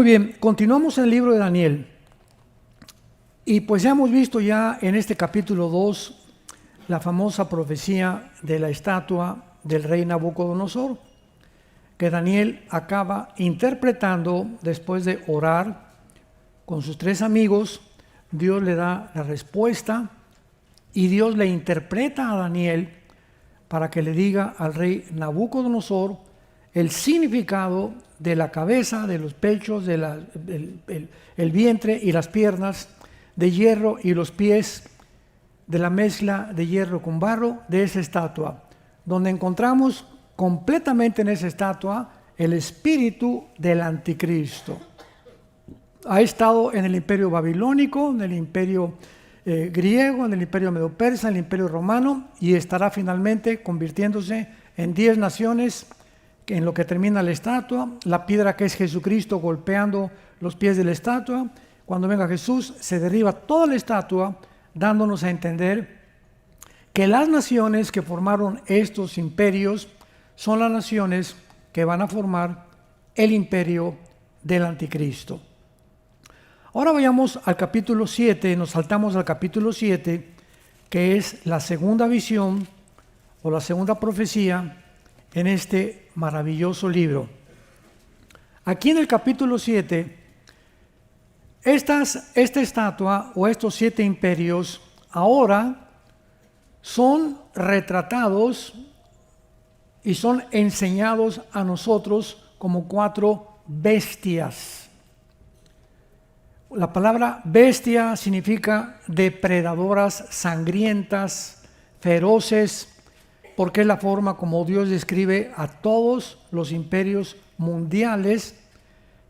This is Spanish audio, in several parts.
Muy bien, continuamos en el libro de Daniel. Y pues ya hemos visto ya en este capítulo 2 la famosa profecía de la estatua del rey Nabucodonosor, que Daniel acaba interpretando después de orar con sus 3 amigos. Dios le da la respuesta y Dios le interpreta a Daniel para que le diga al rey Nabucodonosor el significado de la cabeza, de los pechos, el vientre y las piernas de hierro y los pies de la mezcla de hierro con barro de esa estatua, donde encontramos completamente en esa estatua el espíritu del anticristo. Ha estado en el imperio babilónico, en el imperio griego, en el imperio medo-persa, en el imperio romano, y estará finalmente convirtiéndose en 10 naciones en lo que termina la estatua, la piedra que es Jesucristo golpeando los pies de la estatua. Cuando venga Jesús se derriba toda la estatua, dándonos a entender que las naciones que formaron estos imperios son las naciones que van a formar el imperio del anticristo. Ahora vayamos al capítulo 7, nos saltamos al capítulo 7, que es la segunda visión o la segunda profecía en este maravilloso libro. Aquí en el capítulo 7, esta estatua o estos 7 imperios ahora son retratados y son enseñados a nosotros como 4 bestias. La palabra bestia significa depredadoras, sangrientas, feroces, porque es la forma como Dios describe a todos los imperios mundiales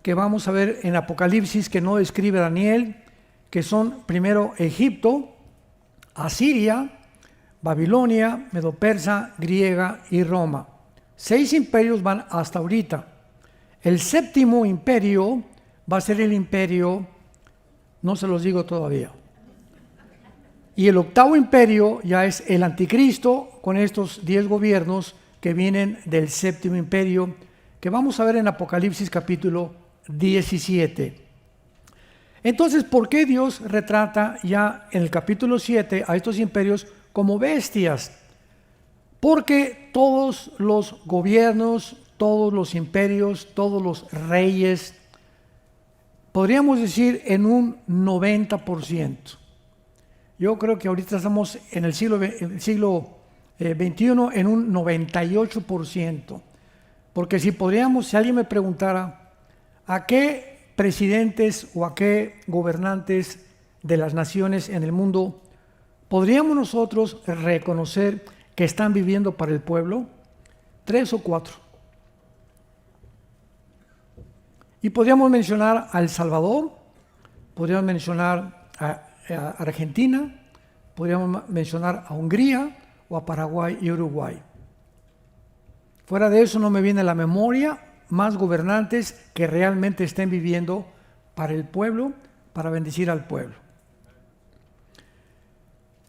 que vamos a ver en Apocalipsis, que no describe Daniel, que son primero Egipto, Asiria, Babilonia, Medo-Persa, griega y Roma. 6 imperios van hasta ahorita. El 7º imperio va a ser el imperio, no se los digo todavía. Y el 8º imperio ya es el anticristo, con estos 10 gobiernos que vienen del 7º imperio, que vamos a ver en Apocalipsis capítulo 17. Entonces, ¿por qué Dios retrata ya en el capítulo 7 a estos imperios como bestias? Porque todos los gobiernos, todos los imperios, todos los reyes, podríamos decir en un 90%. Yo creo que ahorita estamos en el siglo XXI en un 98%. Porque si alguien me preguntara a qué presidentes o a qué gobernantes de las naciones en el mundo podríamos nosotros reconocer que están viviendo para el pueblo, 3 o 4. Y podríamos mencionar a El Salvador, podríamos mencionar a Argentina, podríamos mencionar a Hungría o a Paraguay y Uruguay. Fuera de eso no me viene a la memoria más gobernantes que realmente estén viviendo para el pueblo, para bendecir al pueblo.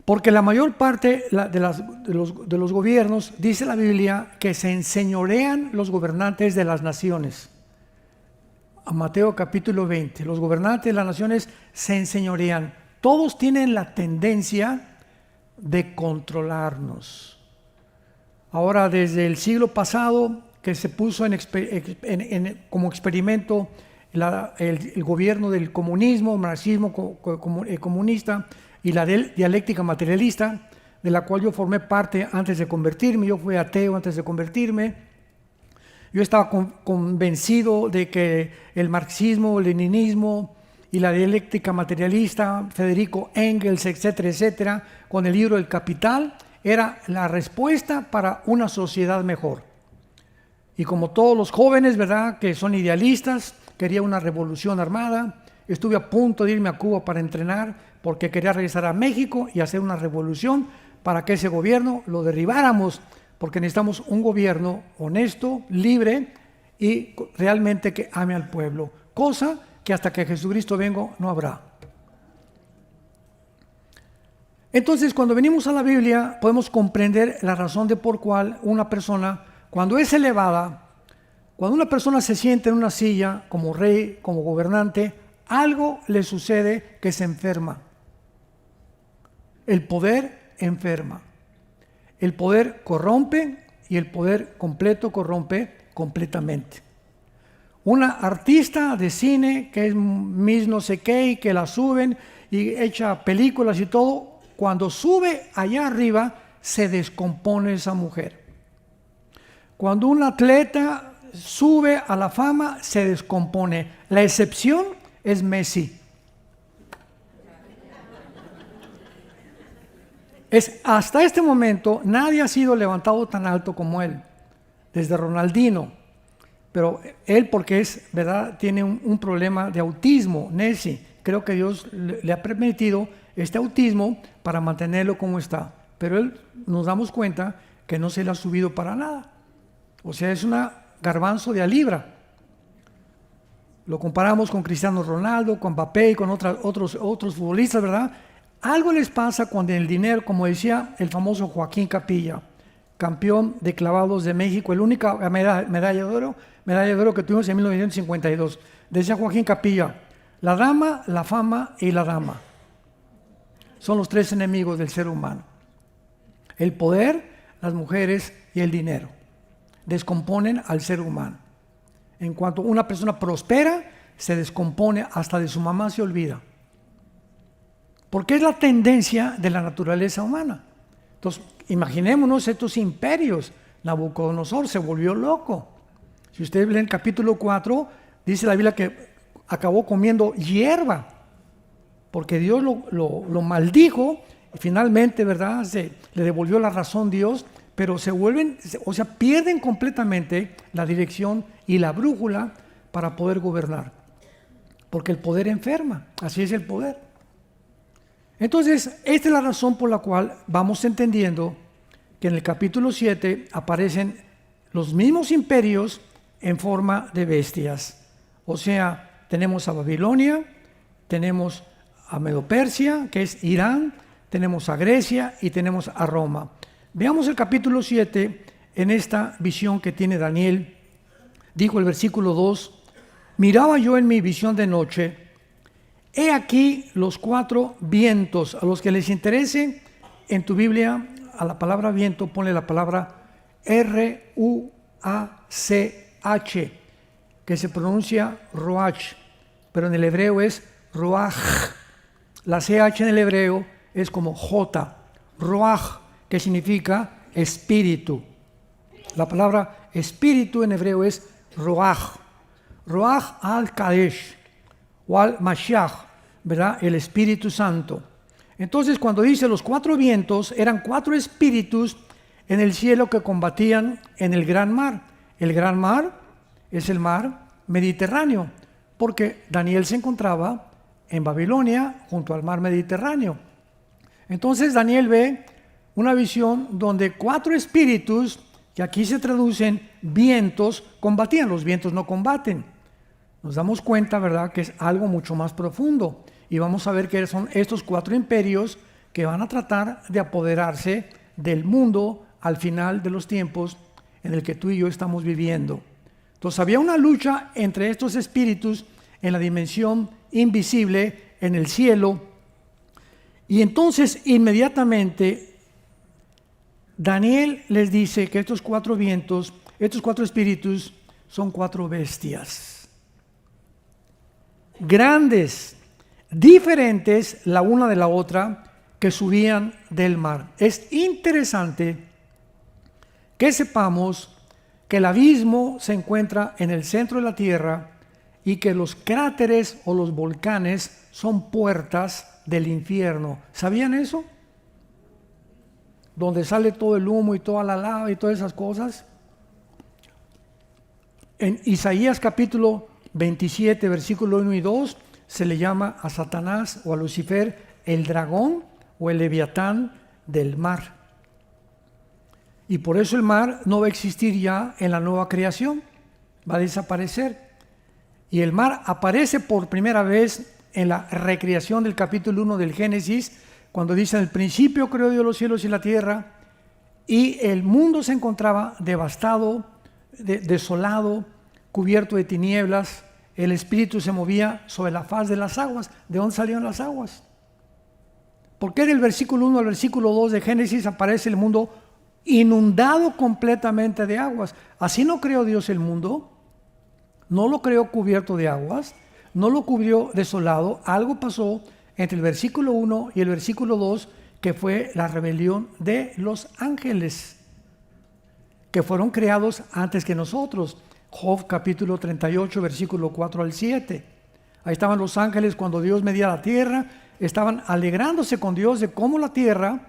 Porque la mayor parte de los gobiernos, dice la Biblia, que se enseñorean los gobernantes de las naciones. A Mateo capítulo 20, los gobernantes de las naciones se enseñorean. Todos tienen la tendencia de controlarnos. Ahora, desde el siglo pasado, que se puso como experimento el gobierno del comunismo, marxismo comunista y la dialéctica materialista, de la cual yo formé parte antes de convertirme. Yo fui ateo antes de convertirme. Yo estaba convencido de que el marxismo, el leninismo y la dialéctica materialista, Federico Engels, etcétera, etcétera, con el libro El Capital, era la respuesta para una sociedad mejor. Y como todos los jóvenes, ¿verdad?, que son idealistas, quería una revolución armada. Estuve a punto de irme a Cuba para entrenar, porque quería regresar a México y hacer una revolución para que ese gobierno lo derribáramos, porque necesitamos un gobierno honesto, libre y realmente que ame al pueblo, cosa que hasta que Jesucristo venga no habrá. Entonces, cuando venimos a la Biblia, podemos comprender la razón de por cual una persona, cuando es elevada, Cuando una persona se sienta en una silla como rey, como gobernante, algo le sucede que se enferma. El poder enferma. El poder corrompe y el poder completo corrompe completamente. Una artista de cine que es Miss no sé qué y que la suben y echa películas y todo, cuando sube allá arriba se descompone esa mujer. Cuando un atleta sube a la fama se descompone. La excepción es Messi. Hasta este momento nadie ha sido levantado tan alto como él, desde Ronaldinho. Pero él, porque ¿verdad? Tiene un problema de autismo, Messi. Creo que Dios le ha permitido este autismo para mantenerlo como está. Pero él, nos damos cuenta que no se le ha subido para nada. O sea, es una garbanzo de a libra. Lo comparamos con Cristiano Ronaldo, con Mbappé y con otros futbolistas, ¿verdad? Algo les pasa cuando el dinero, como decía el famoso Joaquín Capilla, campeón de clavados de México, la única medalla de oro que tuvimos en 1952. Decía Joaquín Capilla, la dama, la fama y la dama son los tres enemigos del ser humano. El poder, las mujeres y el dinero descomponen al ser humano. En cuanto una persona prospera, se descompone, hasta de su mamá se olvida. Porque es la tendencia de la naturaleza humana. Entonces, imaginémonos estos imperios. Nabucodonosor se volvió loco. Si ustedes leen el capítulo 4, dice la Biblia que acabó comiendo hierba, porque Dios lo maldijo y finalmente, ¿verdad? Le devolvió la razón Dios, pero pierden completamente la dirección y la brújula para poder gobernar. Porque el poder enferma, así es el poder. Entonces, esta es la razón por la cual vamos entendiendo que en el capítulo 7 aparecen los mismos imperios en forma de bestias. O sea, tenemos a Babilonia, tenemos a Medo-Persia, que es Irán, tenemos a Grecia y tenemos a Roma. Veamos el capítulo 7 en esta visión que tiene Daniel. Dijo el versículo 2, miraba yo en mi visión de noche, he aquí los 4 vientos. A los que les interese, en tu Biblia, a la palabra viento, ponle la palabra R-U-A-C-H, que se pronuncia Roach, pero en el hebreo es Roach. La CH en el hebreo es como J, Roach, que significa espíritu. La palabra espíritu en hebreo es Roach, Roach al-Kadesh o al-Mashiach, ¿verdad? El Espíritu Santo. Entonces, cuando dice los 4 vientos, eran 4 espíritus en el cielo que combatían en el gran mar. El gran mar es el mar Mediterráneo, porque Daniel se encontraba en Babilonia junto al mar Mediterráneo. Entonces Daniel ve una visión donde 4 espíritus, que aquí se traducen vientos, combatían. Los vientos no combaten. Nos damos cuenta, ¿verdad?, que es algo mucho más profundo. Y vamos a ver que son estos 4 imperios que van a tratar de apoderarse del mundo al final de los tiempos en el que tú y yo estamos viviendo. Entonces había una lucha entre estos espíritus en la dimensión invisible, en el cielo. Y entonces inmediatamente Daniel les dice que estos 4 vientos, estos 4 espíritus son 4 bestias. Grandes, diferentes la una de la otra, que subían del mar. Es interesante que sepamos que el abismo se encuentra en el centro de la tierra y que los cráteres o los volcanes son puertas del infierno. ¿Sabían eso? Donde sale todo el humo y toda la lava y todas esas cosas. En Isaías capítulo 27, versículo 1 y 2, se le llama a Satanás o a Lucifer el dragón o el leviatán del mar. Y por eso el mar no va a existir ya en la nueva creación, va a desaparecer. Y el mar aparece por primera vez en la recreación del capítulo 1 del Génesis, cuando dice: en el principio creó Dios los cielos y la tierra, y el mundo se encontraba devastado, desolado, cubierto de tinieblas, el Espíritu se movía sobre la faz de las aguas. ¿De dónde salieron las aguas? ¿Por qué del versículo 1 al versículo 2 de Génesis aparece el mundo inundado completamente de aguas? Así no creó Dios el mundo, no lo creó cubierto de aguas, no lo cubrió desolado. Algo pasó entre el versículo 1 y el versículo 2, que fue la rebelión de los ángeles, que fueron creados antes que nosotros. Job capítulo 38, versículo 4 al 7. Ahí estaban los ángeles cuando Dios medía la tierra, estaban alegrándose con Dios de cómo la tierra,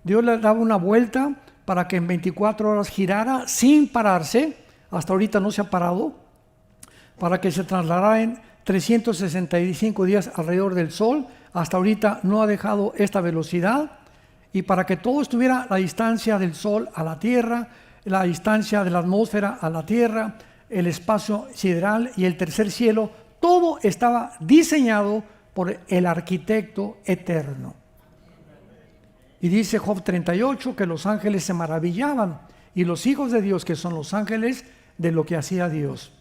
Dios le daba una vuelta para que en 24 horas girara sin pararse. Hasta ahorita no se ha parado, para que se trasladara en 365 días alrededor del sol. Hasta ahorita no ha dejado esta velocidad, y para que todo estuviera a la distancia del sol a la tierra, la distancia de la atmósfera a la tierra, el espacio sideral y el tercer cielo, todo estaba diseñado por el arquitecto eterno. Y dice Job 38 que los ángeles se maravillaban, y los hijos de Dios, que son los ángeles, de lo que hacía Dios.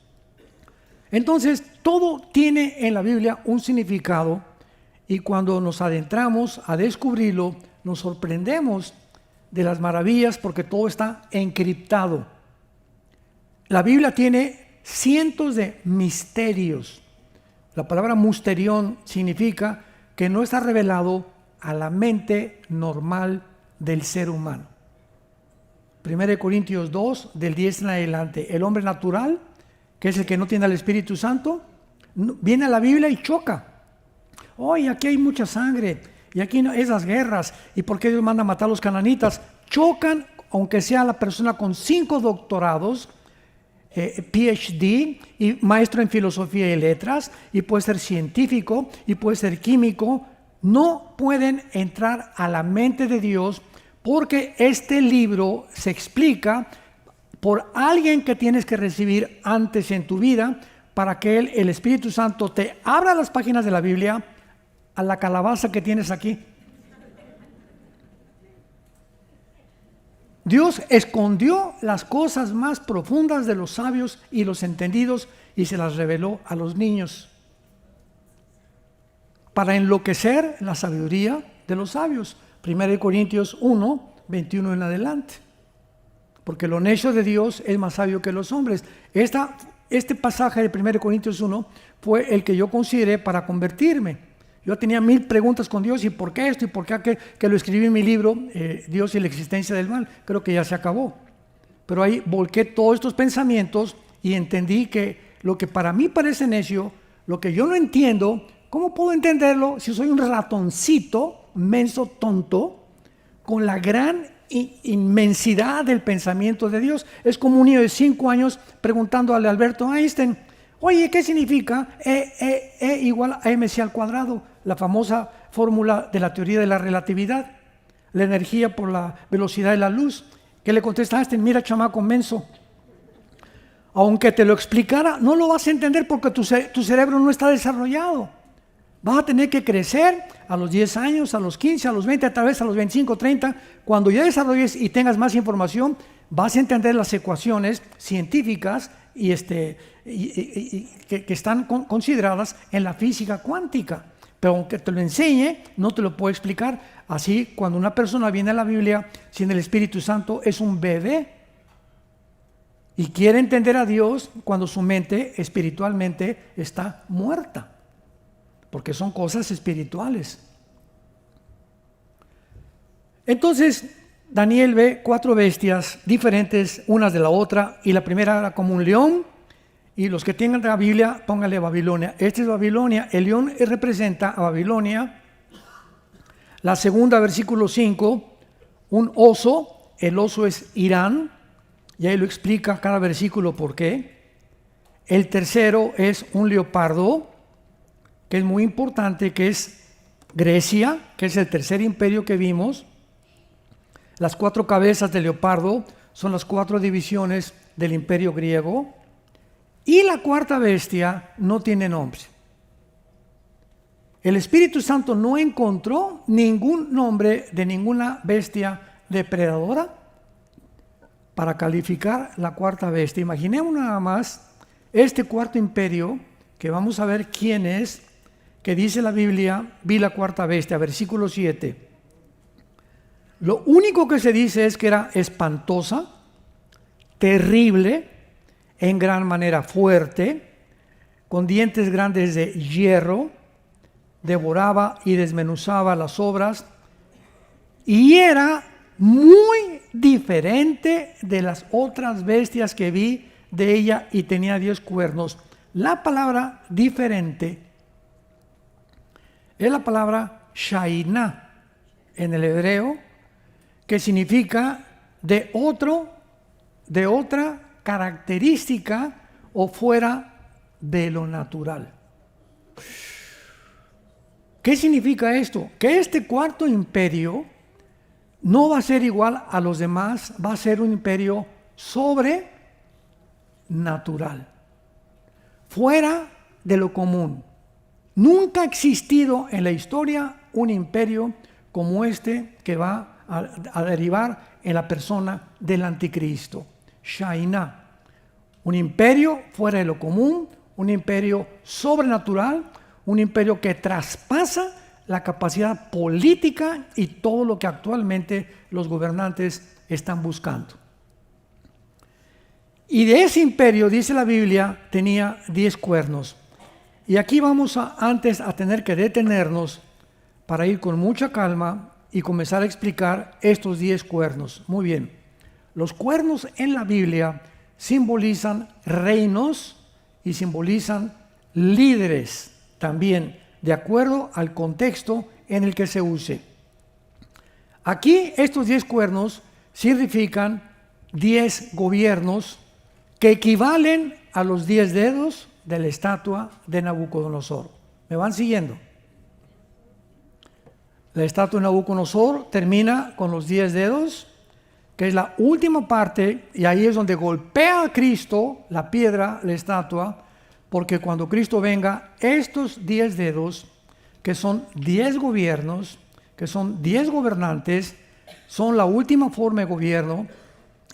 Entonces, todo tiene en la Biblia un significado, y cuando nos adentramos a descubrirlo, nos sorprendemos de las maravillas, porque todo está encriptado. La Biblia tiene cientos de misterios. La palabra musterión significa que no está revelado a la mente normal del ser humano. 1 Corintios 2, del 10 en adelante. El hombre natural, que es el que no tiene al Espíritu Santo, viene a la Biblia y choca. Oye, aquí hay mucha sangre, y aquí no, esas guerras, y por qué Dios manda a matar a los cananitas. Chocan, aunque sea la persona con 5 doctorados, PhD, y maestro en filosofía y letras, y puede ser científico, y puede ser químico. No pueden entrar a la mente de Dios, porque este libro se explica por alguien que tienes que recibir antes en tu vida, para que el Espíritu Santo te abra las páginas de la Biblia a la calabaza que tienes aquí. Dios escondió las cosas más profundas de los sabios y los entendidos, y se las reveló a los niños, para enloquecer la sabiduría de los sabios. 1 Corintios 1, 21 en adelante. Porque lo necio de Dios es más sabio que los hombres. Este pasaje de 1 Corintios 1 fue el que yo consideré para convertirme. Yo tenía 1000 preguntas con Dios, y por qué esto, y por qué aquello, que lo escribí en mi libro, Dios y la existencia del mal. Creo que ya se acabó. Pero ahí volqué todos estos pensamientos y entendí que lo que para mí parece necio, lo que yo no entiendo, ¿cómo puedo entenderlo si soy un ratoncito, menso, tonto, con la gran inmensidad del pensamiento de Dios? Es como un niño de 5 años preguntándole a Alberto Einstein: oye, ¿qué significa E igual a mc al cuadrado? La famosa fórmula de la teoría de la relatividad, la energía por la velocidad de la luz. ¿Qué le contesta Einstein? Mira, chamaco menso, aunque te lo explicara, no lo vas a entender, porque tu cerebro no está desarrollado. Vas a tener que crecer a los 10 años, a los 15, a los 20, tal vez a los 25, 30. Cuando ya desarrolles y tengas más información, vas a entender las ecuaciones científicas que están consideradas en la física cuántica. Pero aunque te lo enseñe, no te lo puedo explicar. Así, cuando una persona viene a la Biblia sin el Espíritu Santo, es un bebé. Y quiere entender a Dios cuando su mente espiritualmente está muerta, porque son cosas espirituales. Entonces, Daniel ve 4 bestias diferentes unas de la otra, y la primera era como un león, y los que tengan la Biblia, pónganle Babilonia. Esta es Babilonia. El león representa a Babilonia. La segunda, versículo 5, un oso. El oso es Irán, y ahí lo explica cada versículo por qué. El tercero es un leopardo, que es muy importante, que es Grecia, que es el tercer imperio que vimos. Las 4 cabezas del leopardo son las 4 divisiones del imperio griego. Y la cuarta bestia no tiene nombre. El Espíritu Santo no encontró ningún nombre de ninguna bestia depredadora para calificar la cuarta bestia. Imaginemos nada más este cuarto imperio, que vamos a ver quién es, que dice la Biblia, vi la cuarta bestia, versículo 7. Lo único que se dice es que era espantosa, terrible, en gran manera fuerte, con dientes grandes de hierro, devoraba y desmenuzaba las obras, y era muy diferente de las otras bestias que vi de ella, y tenía 10 cuernos. La palabra diferente es la palabra Shainá en el hebreo, que significa de otra característica o fuera de lo natural. ¿Qué significa esto? Que este cuarto imperio no va a ser igual a los demás, va a ser un imperio sobrenatural, fuera de lo común. Nunca ha existido en la historia un imperio como este que va a derivar en la persona del anticristo. Shainá, un imperio fuera de lo común, un imperio sobrenatural, un imperio que traspasa la capacidad política y todo lo que actualmente los gobernantes están buscando. Y de ese imperio, dice la Biblia, tenía 10 cuernos. Y aquí vamos antes a tener que detenernos para ir con mucha calma y comenzar a explicar estos 10 cuernos. Muy bien, los cuernos en la Biblia simbolizan reinos y simbolizan líderes también, de acuerdo al contexto en el que se use. Aquí estos 10 cuernos significan 10 gobiernos que equivalen a los 10 dedos de la estatua de Nabucodonosor. ¿Me van siguiendo? La estatua de Nabucodonosor termina con los 10 dedos, que es la última parte, y ahí es donde golpea a Cristo, la piedra, la estatua, porque cuando Cristo venga, estos 10 dedos, que son 10 gobiernos, que son 10 gobernantes, son la última forma de gobierno,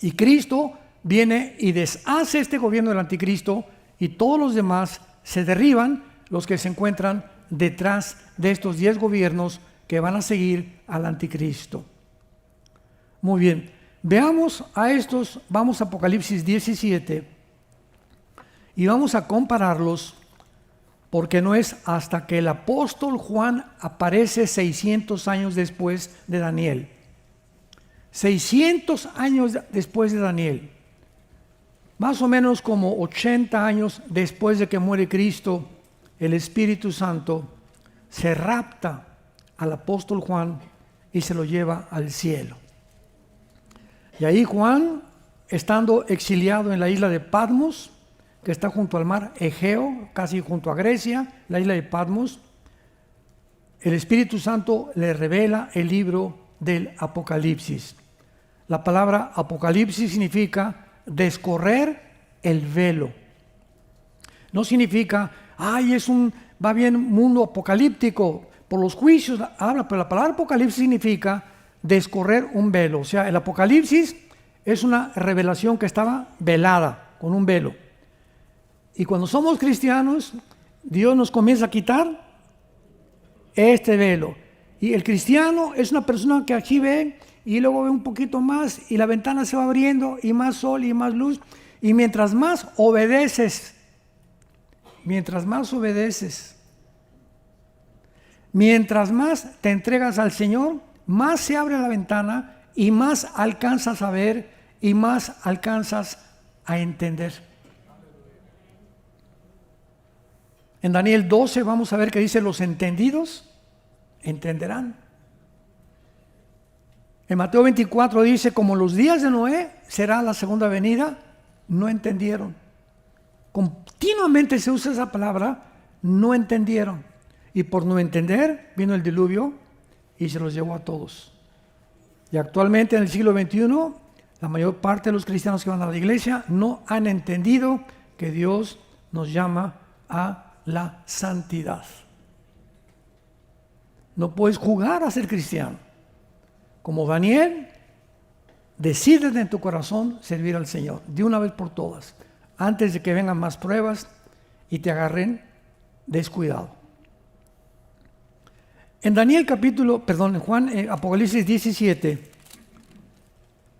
y Cristo viene y deshace este gobierno del anticristo, y todos los demás se derriban, los que se encuentran detrás de estos 10 gobiernos que van a seguir al anticristo. Muy bien, veamos a estos, vamos a Apocalipsis 17 y vamos a compararlos, porque no es hasta que el apóstol Juan aparece 600 años después de Daniel. 600 años después de Daniel, más o menos como 80 años después de que muere Cristo, el Espíritu Santo se rapta al apóstol Juan y se lo lleva al cielo. Y ahí Juan, estando exiliado en la isla de Patmos, que está junto al mar Egeo, casi junto a Grecia, la isla de Patmos, el Espíritu Santo le revela el libro del Apocalipsis. La palabra Apocalipsis significa descorrer el velo. No significa, va bien mundo apocalíptico, por los juicios habla, pero la palabra Apocalipsis significa descorrer un velo. O sea, el Apocalipsis es una revelación que estaba velada, con un velo. Y cuando somos cristianos, Dios nos comienza a quitar este velo. Y el cristiano es una persona que aquí ve y luego ve un poquito más y la ventana se va abriendo y más sol y más luz. Y mientras más obedeces, mientras más te entregas al Señor, más se abre la ventana y más alcanzas a ver y más alcanzas a entender. En Daniel 12 vamos a ver que dice: los entendidos entenderán. En Mateo 24 dice: como los días de Noé será la segunda venida. No entendieron. Continuamente se usa esa palabra, no entendieron. Y por no entender vino el diluvio y se los llevó a todos. Y actualmente en el siglo XXI, la mayor parte de los cristianos que van a la iglesia no han entendido que Dios nos llama a la santidad. No puedes jugar a ser cristiano. Como Daniel, decídete en tu corazón servir al Señor de una vez por todas. antes de que vengan más pruebas y te agarren descuidado. En Apocalipsis 17,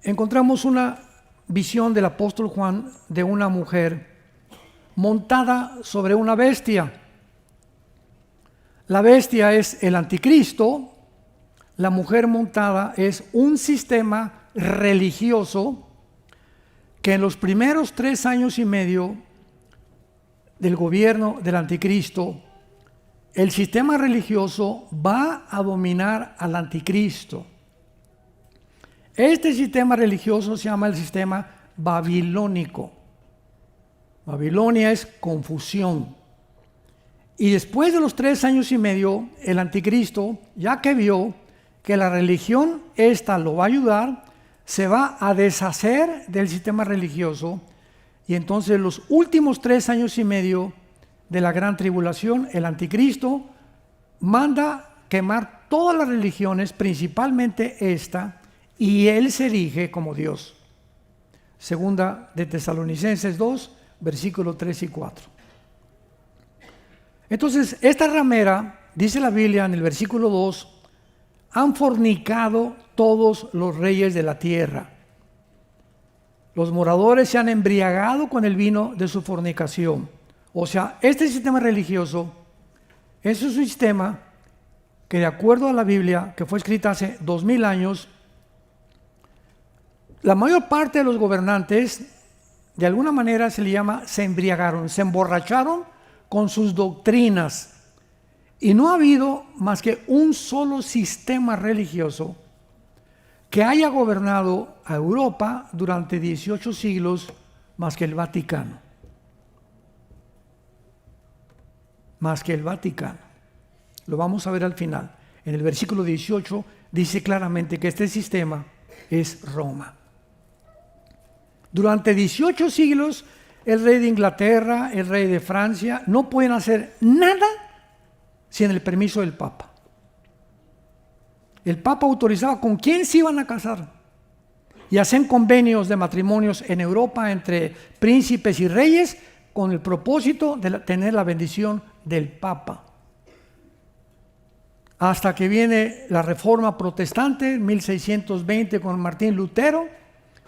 encontramos una visión del apóstol Juan de una mujer montada sobre una bestia. La bestia es el anticristo, la mujer montada es un sistema religioso que en los primeros 3 años y medio del gobierno del anticristo, el sistema religioso va a dominar al anticristo. Este sistema religioso se llama el sistema babilónico. Babilonia es confusión. Y después de los 3 años y medio, el anticristo, ya que vio que la religión esta lo va a ayudar, se va a deshacer del sistema religioso, y entonces los últimos 3 años y medio de la gran tribulación, el anticristo manda quemar todas las religiones, principalmente esta, y él se erige como Dios. Segunda de Tesalonicenses 2, versículos 3 y 4. Entonces, esta ramera, dice la Biblia en el versículo 2, han fornicado todos los reyes de la tierra. Los moradores se han embriagado con el vino de su fornicación. O sea, este sistema religioso es un sistema que, de acuerdo a la Biblia, que fue escrita hace 2000 años, la mayor parte de los gobernantes, de alguna manera se embriagaron, se emborracharon con sus doctrinas. Y no ha habido más que un solo sistema religioso que haya gobernado a Europa durante 18 siglos más que el Vaticano. Más que el Vaticano. Lo vamos a ver al final. En el versículo 18 dice claramente que este sistema es Roma. Durante 18 siglos, el rey de Inglaterra, el rey de Francia, no pueden hacer nada sin el permiso del Papa. El Papa autorizaba con quién se iban a casar. Y hacen convenios de matrimonios en Europa entre príncipes y reyes con el propósito de tener la bendición del Papa. Hasta que viene la Reforma Protestante en 1620 con Martín Lutero,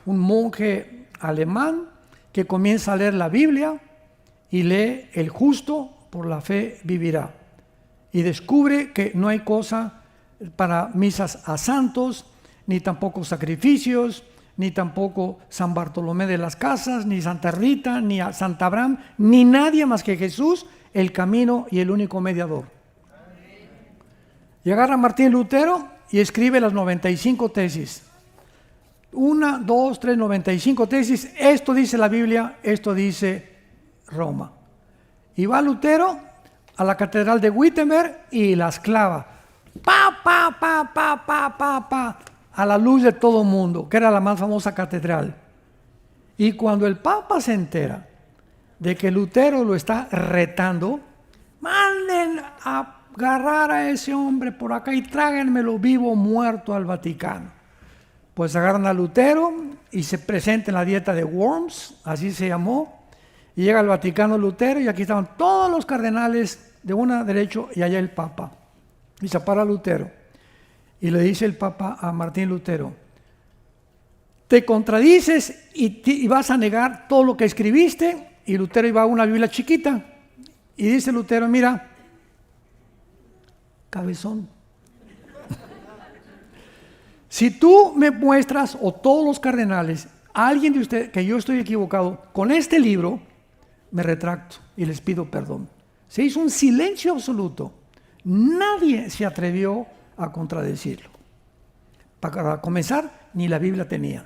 un monje alemán que comienza a leer la Biblia y lee: el justo por la fe vivirá. Y descubre que no hay cosa para misas a santos, ni tampoco sacrificios, ni tampoco San Bartolomé de las Casas, ni Santa Rita, ni a Santa Abraham, ni nadie más que Jesús, el camino y el único mediador. Y agarra Martín Lutero y escribe las 95 tesis. 1, 2, 3, 95 tesis. Esto dice la Biblia, esto dice Roma. Y va Lutero a la catedral de Wittenberg y las clava. A la luz de todo el mundo, que era la más famosa catedral. Y cuando el Papa se entera de que Lutero lo está retando, manden a agarrar a ese hombre por acá y tráiganmelo vivo o muerto al Vaticano. Pues agarran a Lutero y se presenta en la dieta de Worms, así se llamó, y llega al Vaticano Lutero, y aquí estaban todos los cardenales de una derecho y allá el Papa. Y se para Lutero y le dice el Papa a Martín Lutero: te contradices y vas a negar todo lo que escribiste. Y Lutero iba a una Biblia chiquita y dice Lutero: mira, cabezón, si tú me muestras, o todos los cardenales, a alguien de ustedes, que yo estoy equivocado con este libro, me retracto y les pido perdón. Se hizo un silencio absoluto. Nadie se atrevió a contradecirlo. Para comenzar, ni la Biblia tenía.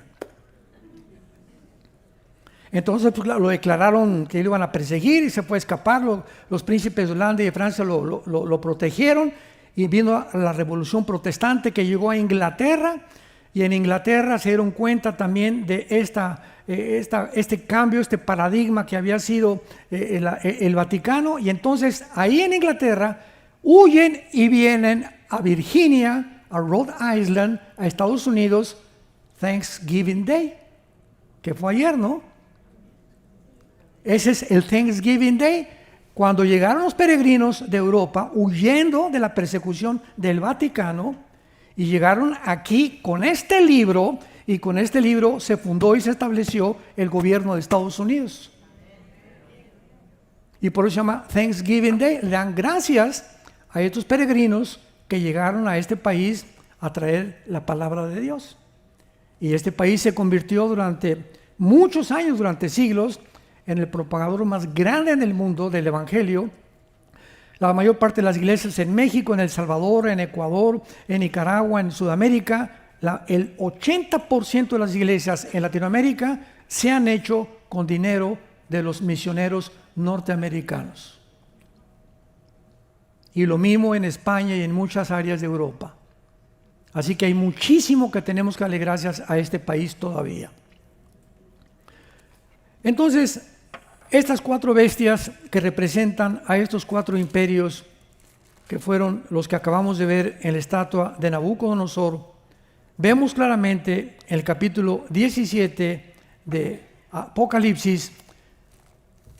Entonces pues, lo declararon que lo iban a perseguir y se fue a escapar. Los príncipes de Holanda y de Francia lo protegieron, y vino la revolución protestante que llegó a Inglaterra, y en Inglaterra se dieron cuenta también de este cambio, este paradigma que había sido el Vaticano, y entonces ahí en Inglaterra huyen y vienen a Virginia, a Rhode Island, a Estados Unidos, Thanksgiving Day, que fue ayer, ¿no? Ese es el Thanksgiving Day. Cuando llegaron los peregrinos de Europa huyendo de la persecución del Vaticano y llegaron aquí con este libro, y con este libro se fundó y se estableció el gobierno de Estados Unidos. Y por eso se llama Thanksgiving Day. Le dan gracias a estos peregrinos que llegaron a este país a traer la palabra de Dios. Y este país se convirtió durante muchos años, durante siglos, en el propagador más grande en el mundo del Evangelio. La mayor parte de las iglesias en México, en El Salvador, en Ecuador, en Nicaragua, en Sudamérica, el 80% de las iglesias en Latinoamérica se han hecho con dinero de los misioneros norteamericanos. Y lo mismo en España y en muchas áreas de Europa. Así que hay muchísimo que tenemos que darle gracias a este país todavía. Entonces, estas 4 bestias que representan a estos 4 imperios, que fueron los que acabamos de ver en la estatua de Nabucodonosor, vemos claramente en el capítulo 17 de Apocalipsis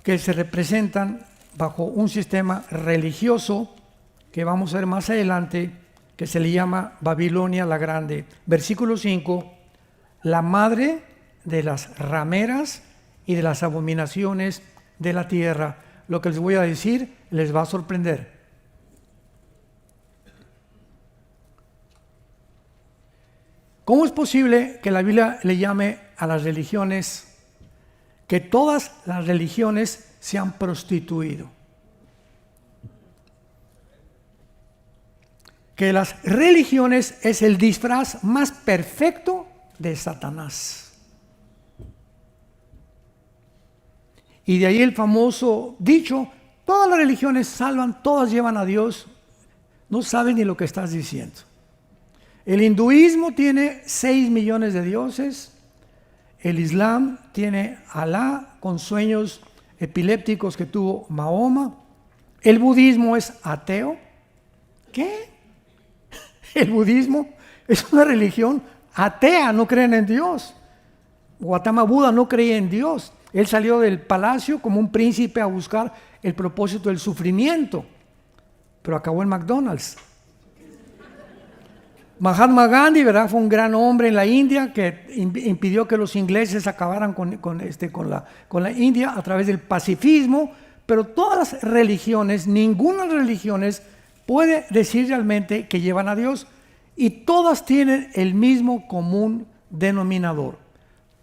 que se representan bajo un sistema religioso que vamos a ver más adelante, que se le llama Babilonia la Grande. Versículo 5, la madre de las rameras y de las abominaciones de la tierra. Lo que les voy a decir les va a sorprender. ¿Cómo es posible que la Biblia le llame a las religiones, que todas las religiones se han prostituido? Que las religiones es el disfraz más perfecto de Satanás. Y de ahí el famoso dicho, todas las religiones salvan, todas llevan a Dios. No sabes ni lo que estás diciendo. El hinduismo tiene 6 millones de dioses. El Islam tiene Alá con sueños epilépticos que tuvo Mahoma. El budismo es ateo. ¿Qué? El budismo es una religión atea, no creen en Dios. Gautama Buda no creía en Dios. Él salió del palacio como un príncipe a buscar el propósito del sufrimiento, pero acabó en McDonald's. Mahatma Gandhi, ¿verdad? Fue un gran hombre en la India que impidió que los ingleses acabaran con la India a través del pacifismo, pero todas las religiones, ninguna de las religiones puede decir realmente que llevan a Dios, y todas tienen el mismo común denominador.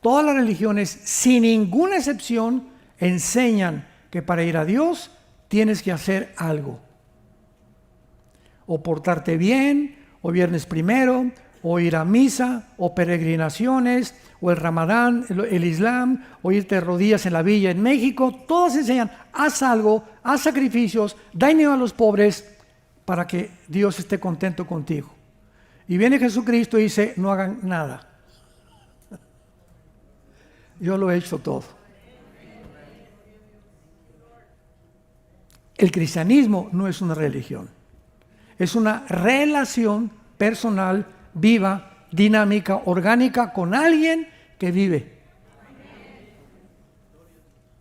Todas las religiones, sin ninguna excepción, enseñan que para ir a Dios tienes que hacer algo. O portarte bien, o viernes primero, o ir a misa, o peregrinaciones, o el Ramadán, el Islam, o irte de rodillas en la villa en México. Todos enseñan, haz algo, haz sacrificios, da dinero a los pobres para que Dios esté contento contigo. Y viene Jesucristo y dice, no hagan nada. Yo lo he hecho todo. El cristianismo no es una religión. Es una relación personal, viva, dinámica, orgánica con alguien que vive.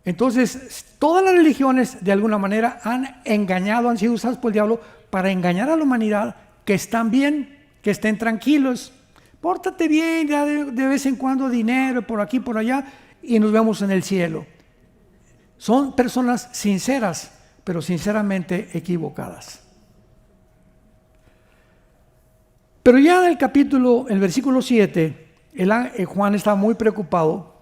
Entonces, todas las religiones de alguna manera han engañado, han sido usadas por el diablo para engañar a la humanidad, que están bien, que estén tranquilos. Pórtate bien, ya de vez en cuando dinero por aquí, por allá, y nos vemos en el cielo. Son personas sinceras, pero sinceramente equivocadas. Pero ya en el capítulo, el versículo 7, Juan está muy preocupado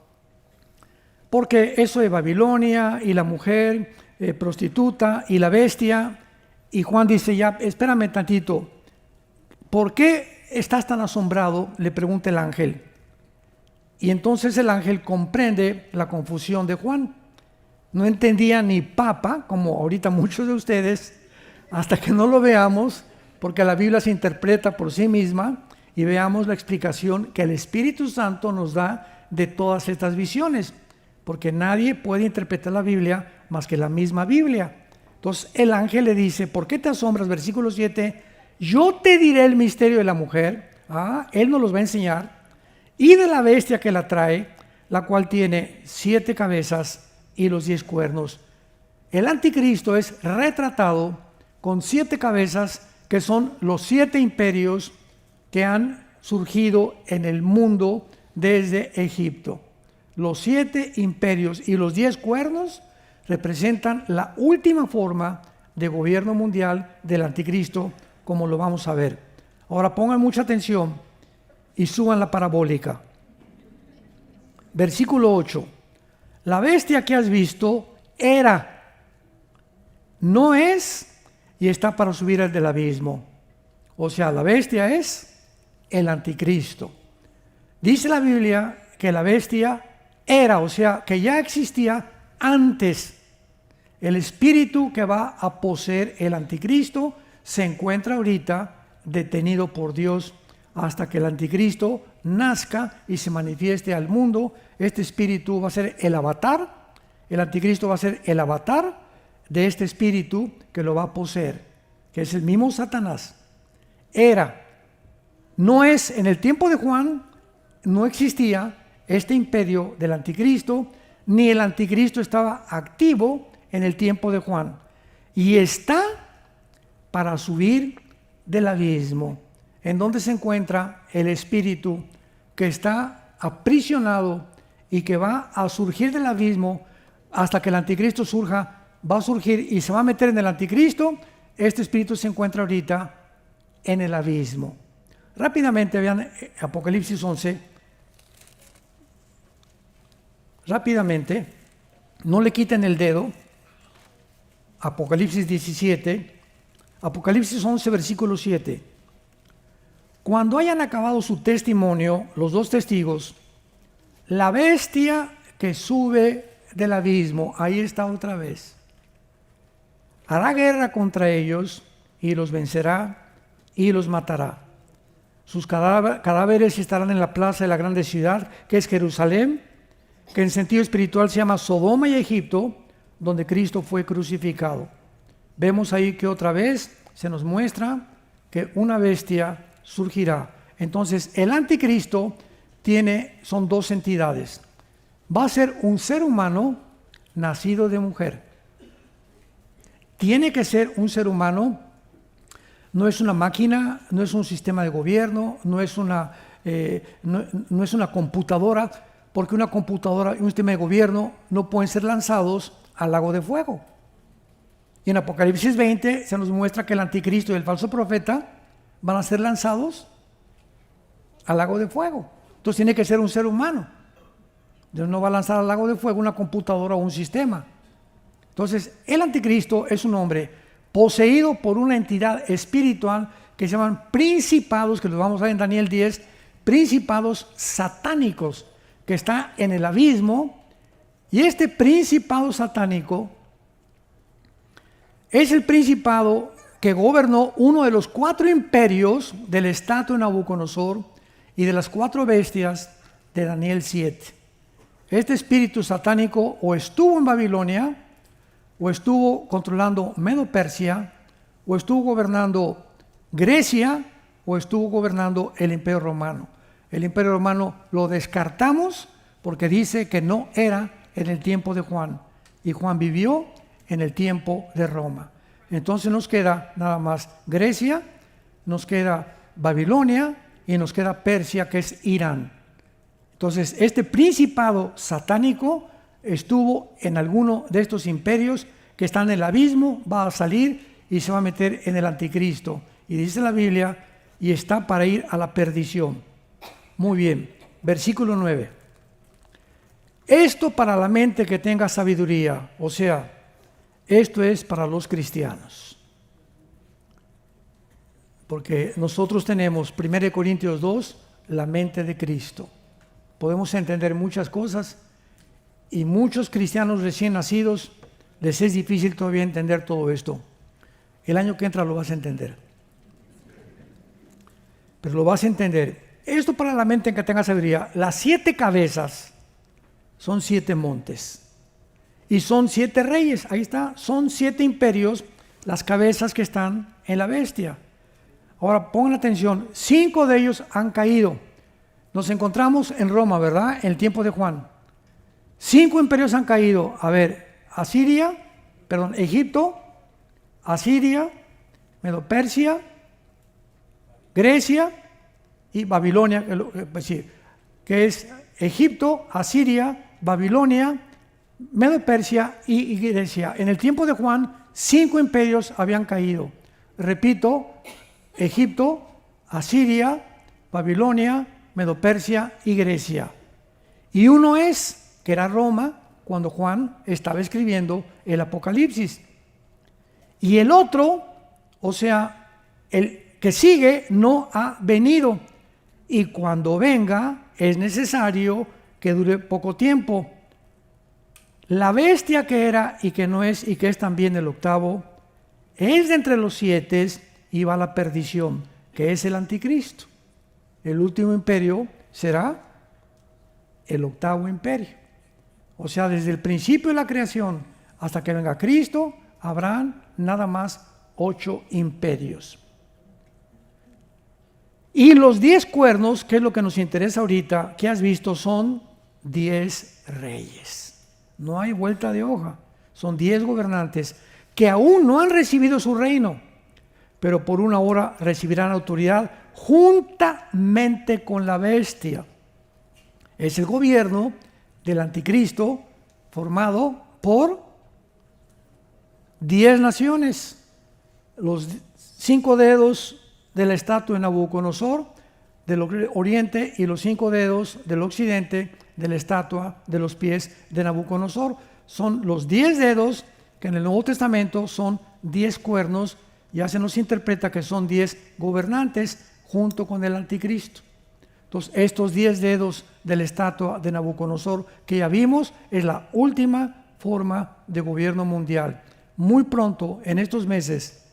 porque eso de Babilonia y la mujer prostituta y la bestia, y Juan dice, ya, espérame tantito, ¿por qué estás tan asombrado?, le pregunta el ángel. Y entonces el ángel comprende la confusión de Juan. No entendía ni papa, como ahorita muchos de ustedes, hasta que no lo veamos, porque la Biblia se interpreta por sí misma, y veamos la explicación que el Espíritu Santo nos da de todas estas visiones, porque nadie puede interpretar la Biblia más que la misma Biblia. Entonces el ángel le dice, ¿por qué te asombras? Versículo 7, yo te diré el misterio de la mujer, él nos los va a enseñar, y de la bestia que la trae, la cual tiene 7 cabezas y los 10 cuernos. El anticristo es retratado con 7 cabezas, que son los 7 imperios que han surgido en el mundo desde Egipto. Los 7 imperios y los 10 cuernos representan la última forma de gobierno mundial del anticristo, como lo vamos a ver. Ahora pongan mucha atención y suban la parabólica. Versículo 8. La bestia que has visto era, no es y está para subir al del abismo. O sea, la bestia es el anticristo. Dice la Biblia que la bestia era, o sea, que ya existía antes. El espíritu que va a poseer el anticristo se encuentra ahorita detenido por Dios hasta que el anticristo nazca y se manifieste al mundo. Este espíritu va a ser el avatar. El anticristo va a ser el avatar de este espíritu que lo va a poseer, que es el mismo Satanás. Era, no es, en el tiempo de Juan no existía este imperio del anticristo, ni el anticristo estaba activo en el tiempo de Juan, y está para subir del abismo, en donde se encuentra el espíritu que está aprisionado y que va a surgir del abismo hasta que el anticristo surja. Va a surgir y se va a meter en el anticristo. Este espíritu se encuentra ahorita en el abismo. Rápidamente vean Apocalipsis 11. Rápidamente, no le quiten el dedo. Apocalipsis 17, Apocalipsis 11, versículo 7. Cuando hayan acabado su testimonio, los 2 testigos, la bestia que sube del abismo, ahí está otra vez, hará guerra contra ellos y los vencerá y los matará. Sus cadáveres estarán en la plaza de la grande ciudad, que es Jerusalén, que en sentido espiritual se llama Sodoma y Egipto, donde Cristo fue crucificado. Vemos ahí que otra vez se nos muestra que una bestia surgirá. Entonces el anticristo son 2 entidades. Va a ser un ser humano nacido de mujer. Tiene que ser un ser humano, no es una máquina, no es un sistema de gobierno, no es una computadora, porque una computadora y un sistema de gobierno no pueden ser lanzados al lago de fuego. Y en Apocalipsis 20 se nos muestra que el anticristo y el falso profeta van a ser lanzados al lago de fuego. Entonces tiene que ser un ser humano. Dios no va a lanzar al lago de fuego una computadora o un sistema. Entonces el anticristo es un hombre poseído por una entidad espiritual que se llaman principados, que los vamos a ver en Daniel 10, principados satánicos, que está en el abismo. Y este principado satánico es el principado que gobernó uno de los 4 imperios del estatua de Nabucodonosor y de las 4 bestias de Daniel 7. Este espíritu satánico o estuvo en Babilonia, o estuvo controlando Medo-Persia, o estuvo gobernando Grecia, o estuvo gobernando el Imperio Romano. El Imperio Romano lo descartamos porque dice que no era en el tiempo de Juan, y Juan vivió en el tiempo de Roma. Entonces nos queda nada más Grecia, nos queda Babilonia y nos queda Persia, que es Irán. Entonces este principado satánico estuvo en alguno de estos imperios que están en el abismo, va a salir y se va a meter en el anticristo. Y dice la Biblia, y está para ir a la perdición. Muy bien, versículo 9. Esto para la mente que tenga sabiduría, o sea, esto es para los cristianos. Porque nosotros tenemos, 1 Corintios 2, la mente de Cristo. Podemos entender muchas cosas y muchos cristianos recién nacidos les es difícil todavía entender todo esto. El año que entra lo vas a entender. Pero lo vas a entender. Esto para la mente que tenga sabiduría. Las 7 cabezas son 7 montes. Y son 7 reyes. Ahí está. Son 7 imperios las cabezas que están en la bestia. Ahora pongan atención. 5 de ellos han caído. Nos encontramos en Roma, ¿verdad? En el tiempo de Juan. 5 imperios han caído. A ver, Egipto, Asiria, Medo-Persia, Grecia y Babilonia, que es Egipto, Asiria, Babilonia, Medo-Persia y Grecia. En el tiempo de Juan, 5 imperios habían caído. Repito, Egipto, Asiria, Babilonia, Medo-Persia y Grecia. Y uno que era Roma, cuando Juan estaba escribiendo el Apocalipsis. Y el otro, o sea, el que sigue, no ha venido. Y cuando venga, es necesario que dure poco tiempo. La bestia que era y que no es y que es también el octavo, es de entre los 7 y va a la perdición, que es el anticristo. El último imperio será el octavo imperio. O sea, desde el principio de la creación hasta que venga Cristo, habrán nada más 8 imperios. Y los 10 cuernos, que es lo que nos interesa ahorita, que has visto, son 10 reyes. No hay vuelta de hoja. Son 10 gobernantes que aún no han recibido su reino, pero por una hora recibirán autoridad juntamente con la bestia. Es el gobierno del anticristo formado por 10 naciones. Los 5 dedos de la estatua de Nabucodonosor del oriente y los 5 dedos del occidente de la estatua de los pies de Nabucodonosor. Son los 10 dedos que en el Nuevo Testamento son 10 cuernos. Ya se nos interpreta que son 10 gobernantes junto con el anticristo. Entonces, estos 10 dedos de la estatua de Nabucodonosor que ya vimos es la última forma de gobierno mundial. Muy pronto, en estos meses,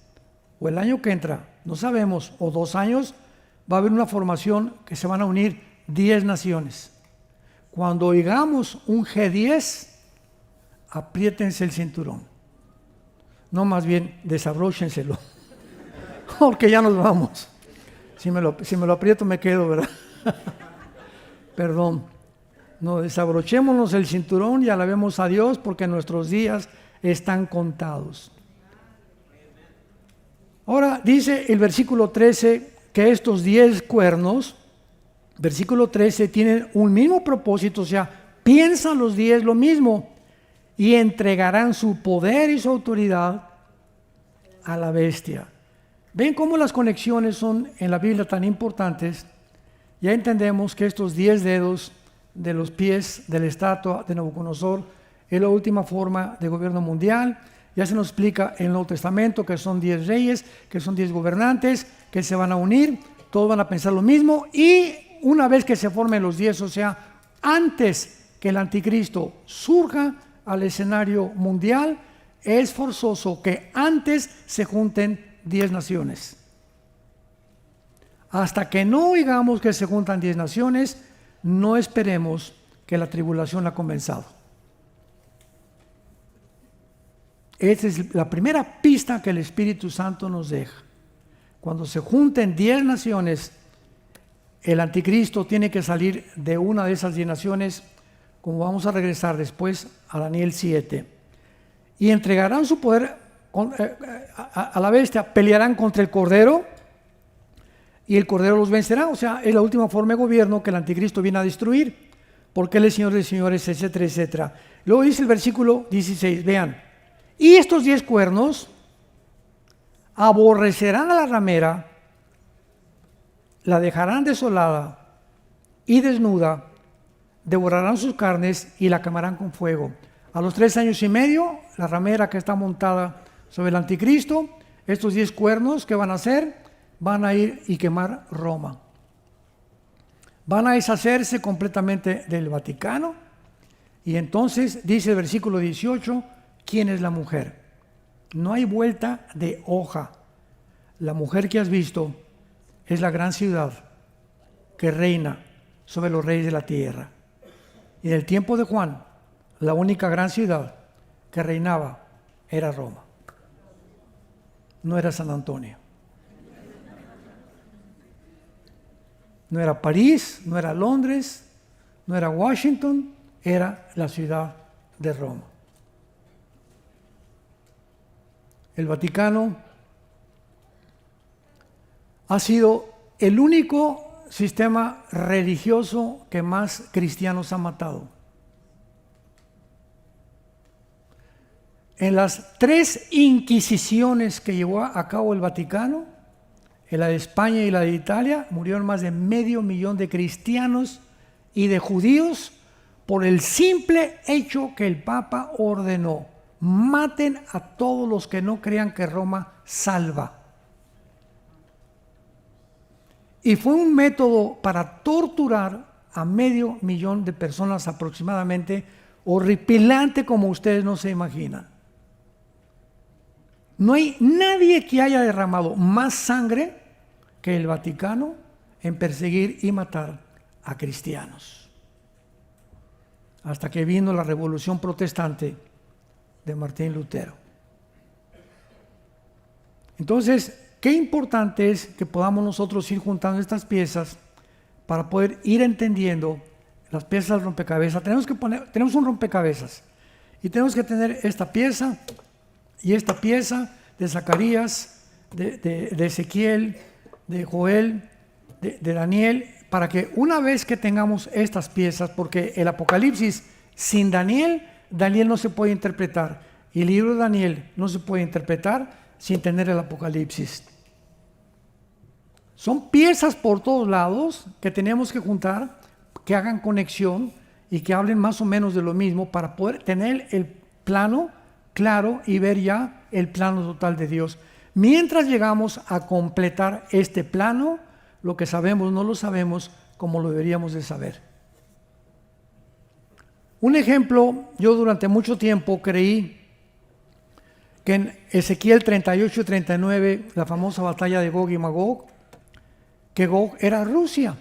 o el año que entra, no sabemos, o 2 años, va a haber una formación que se van a unir 10 naciones. Cuando oigamos un G10, apriétense el cinturón. No, más bien, desabróchenselo. Porque ya nos vamos. Si me lo aprieto me quedo, ¿verdad? Perdón. No, desabrochémonos el cinturón y alabemos a Dios porque nuestros días están contados. Ahora dice el versículo 13 que estos 10 cuernos, versículo 13, tienen un mismo propósito, o sea, piensan los 10 lo mismo y entregarán su poder y su autoridad a la bestia. ¿Ven cómo las conexiones son en la Biblia tan importantes? Ya entendemos que estos 10 dedos de los pies de la estatua de Nabucodonosor es la última forma de gobierno mundial. Ya se nos explica en el Nuevo Testamento que son 10 reyes, que son 10 gobernantes, que se van a unir, todos van a pensar lo mismo y una vez que se formen los 10, o sea, antes que el anticristo surja al escenario mundial, es forzoso que antes se junten 10 naciones. Hasta que no oigamos que se juntan 10 naciones, no esperemos que la tribulación ha comenzado. Esta es la primera pista que el Espíritu Santo nos deja. Cuando se junten 10 naciones, el anticristo tiene que salir de una de esas 10 naciones, como vamos a regresar después a Daniel 7. Y entregarán su poder a la bestia, pelearán contra el Cordero y el Cordero los vencerá. O sea, es la última forma de gobierno que el anticristo viene a destruir, porque él es Señor de señores, etcétera, etcétera. Luego dice el versículo 16, vean, y estos 10 cuernos aborrecerán a la ramera, la dejarán desolada y desnuda, devorarán sus carnes y la quemarán con fuego. A los 3 años y medio, la ramera que está montada sobre el anticristo, estos 10 cuernos que van a hacer, van a ir y quemar Roma. Van a deshacerse completamente del Vaticano. Y entonces dice el versículo 18, ¿quién es la mujer? No hay vuelta de hoja. La mujer que has visto es la gran ciudad que reina sobre los reyes de la tierra. Y en el tiempo de Juan, la única gran ciudad que reinaba era Roma. No era San Antonio. No era París, no era Londres, no era Washington, era la ciudad de Roma. El Vaticano ha sido el único sistema religioso que más cristianos ha matado. En las 3 inquisiciones que llevó a cabo el Vaticano, en la de España y la de Italia, murieron más de 500,000 de cristianos y de judíos por el simple hecho que el Papa ordenó: maten a todos los que no crean que Roma salva. Y fue un método para torturar a 500,000 de personas aproximadamente, horripilante como ustedes no se imaginan. No hay nadie que haya derramado más sangre que el Vaticano en perseguir y matar a cristianos. Hasta que vino la Revolución Protestante de Martín Lutero. Entonces, qué importante es que podamos nosotros ir juntando estas piezas para poder ir entendiendo las piezas del rompecabezas. Tenemos un rompecabezas y tenemos que tener esta pieza y esta pieza de Zacarías, de Ezequiel, de Joel, de Daniel, para que una vez que tengamos estas piezas, porque el Apocalipsis sin Daniel no se puede interpretar, y el libro de Daniel no se puede interpretar sin tener el Apocalipsis. Son piezas por todos lados que tenemos que juntar, que hagan conexión y que hablen más o menos de lo mismo para poder tener el plano claro y ver ya el plano total de Dios. Mientras llegamos a completar este plano, lo que sabemos no lo sabemos como lo deberíamos de saber. Un ejemplo, yo durante mucho tiempo creí que en Ezequiel 38 y 39, la famosa batalla de Gog y Magog, que Gog era Rusia,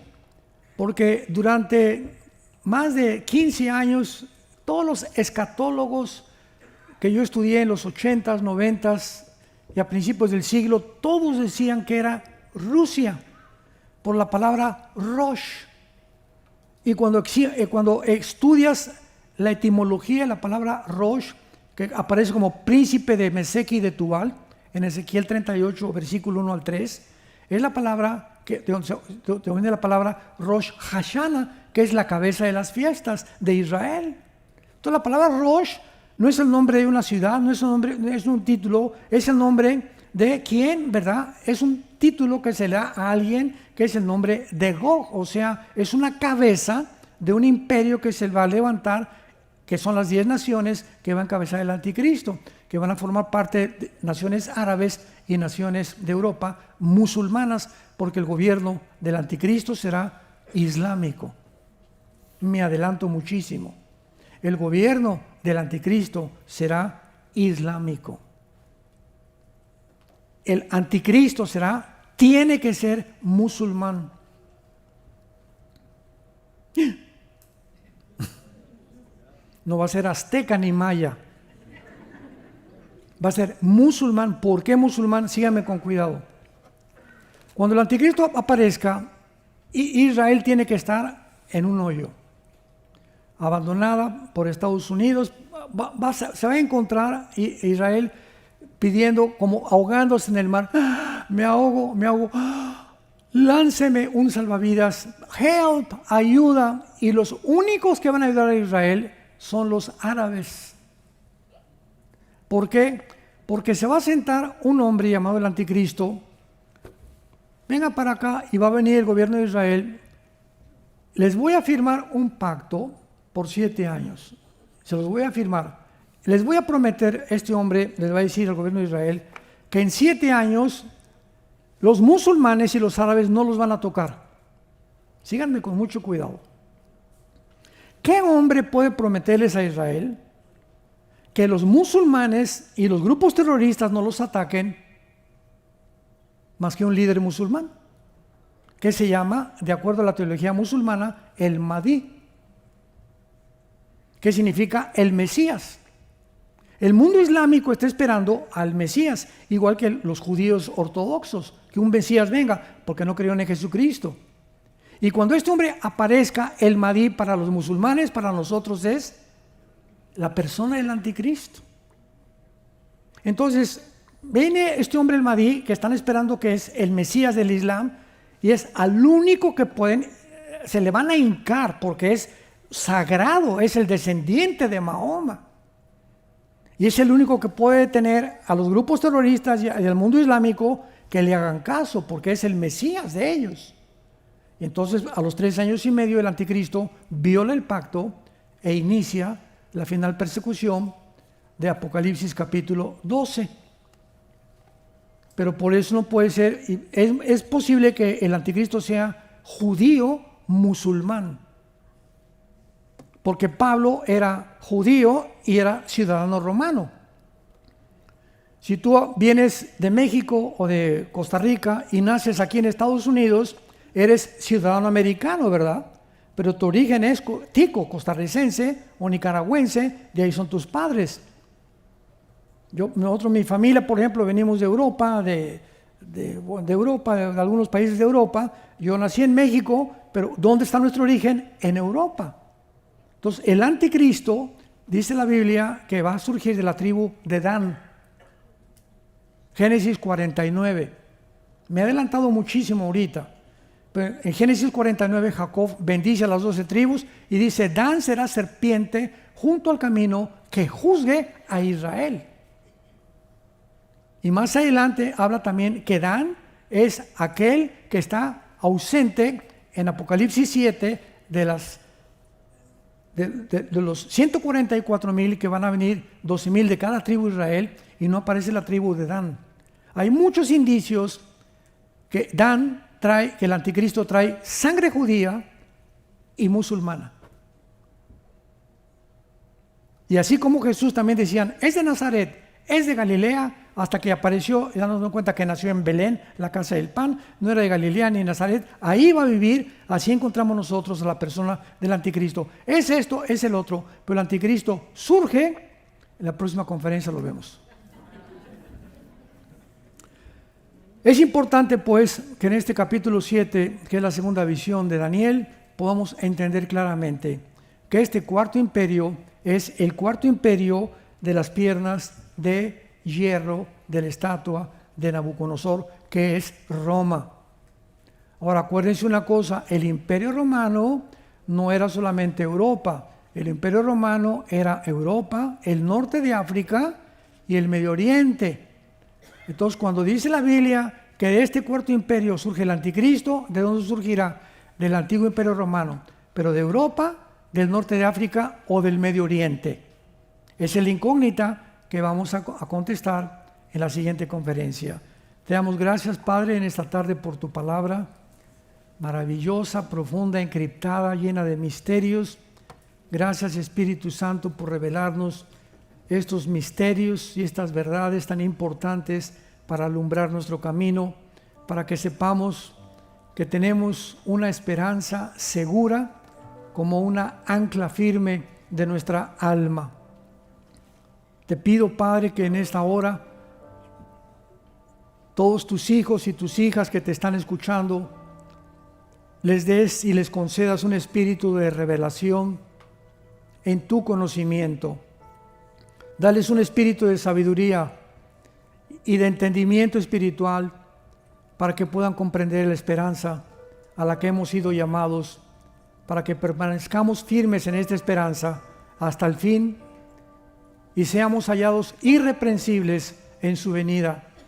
porque durante más de 15 años todos los escatólogos que yo estudié en los 80s, 90s y a principios del siglo, todos decían que era Rusia, por la palabra Rosh. Y cuando estudias la etimología de la palabra Rosh, que aparece como príncipe de Mesec y de Tubal, en Ezequiel 38, versículo 1 al 3, es la palabra, de donde viene la palabra Rosh Hashanah, que es la cabeza de las fiestas de Israel. Entonces la palabra Rosh no es el nombre de una ciudad, no es un título, es el nombre de quién, ¿verdad? Es un título que se le da a alguien que es el nombre de Gog, o sea, es una cabeza de un imperio que se va a levantar, que son las 10 naciones que van a encabezar el anticristo, que van a formar parte de naciones árabes y naciones de Europa musulmanas, porque el gobierno del anticristo será islámico. Me adelanto muchísimo. El gobierno del anticristo será islámico. El anticristo tiene que ser musulmán. No va a ser azteca ni maya. Va a ser musulmán. ¿Por qué musulmán? Síganme con cuidado. Cuando el anticristo aparezca, Israel tiene que estar en un hoyo, abandonada por Estados Unidos. Se va a encontrar Israel pidiendo, como ahogándose en el mar: me ahogo, lánceme un salvavidas, help, ayuda. Y los únicos que van a ayudar a Israel son los árabes. ¿Por qué? Porque se va a sentar un hombre llamado el anticristo. Venga para acá y va a venir el gobierno de Israel. Les voy a firmar un pacto por 7 años. Se los voy a firmar. Les voy a prometer, este hombre les va a decir al gobierno de Israel, que en 7 años los musulmanes y los árabes no los van a tocar. Síganme con mucho cuidado. ¿Qué hombre puede prometerles a Israel que los musulmanes y los grupos terroristas no los ataquen más que un líder musulmán, que se llama, de acuerdo a la teología musulmana, el Mahdi, que significa el Mesías? El mundo islámico está esperando al Mesías, igual que los judíos ortodoxos, que un Mesías venga, porque no creyeron en Jesucristo. Y cuando este hombre aparezca, el Mahdi para los musulmanes, para nosotros es la persona del anticristo. Entonces, viene este hombre el Mahdi, que están esperando que es el Mesías del Islam, y es al único que pueden, se le van a hincar porque es sagrado, es el descendiente de Mahoma. Y es el único que puede tener a los grupos terroristas y al mundo islámico que le hagan caso, porque es el Mesías de ellos. Y entonces, a los 3 años y medio, el anticristo viola el pacto e inicia la final persecución de Apocalipsis capítulo 12. Pero por eso no puede ser, es posible que el anticristo sea judío musulmán, porque Pablo era judío y era ciudadano romano. Si tú vienes de México o de Costa Rica y naces aquí en Estados Unidos, eres ciudadano americano, ¿verdad? Pero tu origen es tico, costarricense o nicaragüense, de ahí son tus padres. Nosotros, mi familia, por ejemplo, venimos de Europa, de Europa, de algunos países de Europa. Yo nací en México, pero ¿dónde está nuestro origen? En Europa. Entonces, el anticristo, dice la Biblia, que va a surgir de la tribu de Dan. Génesis 49. Me he adelantado muchísimo ahorita. Pero en Génesis 49, Jacob bendice a las 12 tribus y dice: Dan será serpiente junto al camino que juzgue a Israel. Y más adelante habla también que Dan es aquel que está ausente en Apocalipsis 7 de los 144,000 que van a venir, 12,000 de cada tribu de Israel, y no aparece la tribu de Dan. Hay muchos indicios que que el anticristo trae sangre judía y musulmana. Y así como Jesús también decían, es de Nazaret, es de Galilea, hasta que apareció, y dándonos cuenta que nació en Belén, la casa del pan, no era de Galilea ni Nazaret, ahí va a vivir. Así encontramos nosotros a la persona del anticristo. Es esto, es el otro, pero el anticristo surge. En la próxima conferencia lo vemos. Es importante pues que en este capítulo 7, que es la segunda visión de Daniel, podamos entender claramente que este cuarto imperio es el cuarto imperio de las piernas de hierro de la estatua de Nabucodonosor, que es Roma. Ahora acuérdense una cosa, el imperio romano no era solamente Europa, el imperio romano era Europa, el norte de África y el Medio Oriente. Entonces, cuando dice la Biblia que de este cuarto imperio surge el anticristo, ¿de dónde surgirá? Del antiguo imperio romano, pero de Europa, del norte de África o del Medio Oriente. Esa es la incógnita que vamos a contestar en la siguiente conferencia. Te damos gracias, Padre, en esta tarde por tu palabra maravillosa, profunda, encriptada, llena de misterios. Gracias, Espíritu Santo, por revelarnos estos misterios y estas verdades tan importantes para alumbrar nuestro camino, para que sepamos que tenemos una esperanza segura como una ancla firme de nuestra alma. Te pido, Padre, que en esta hora todos tus hijos y tus hijas que te están escuchando les des y les concedas un espíritu de revelación en tu conocimiento. Dales un espíritu de sabiduría y de entendimiento espiritual para que puedan comprender la esperanza a la que hemos sido llamados, para que permanezcamos firmes en esta esperanza hasta el fin y seamos hallados irreprensibles en su venida.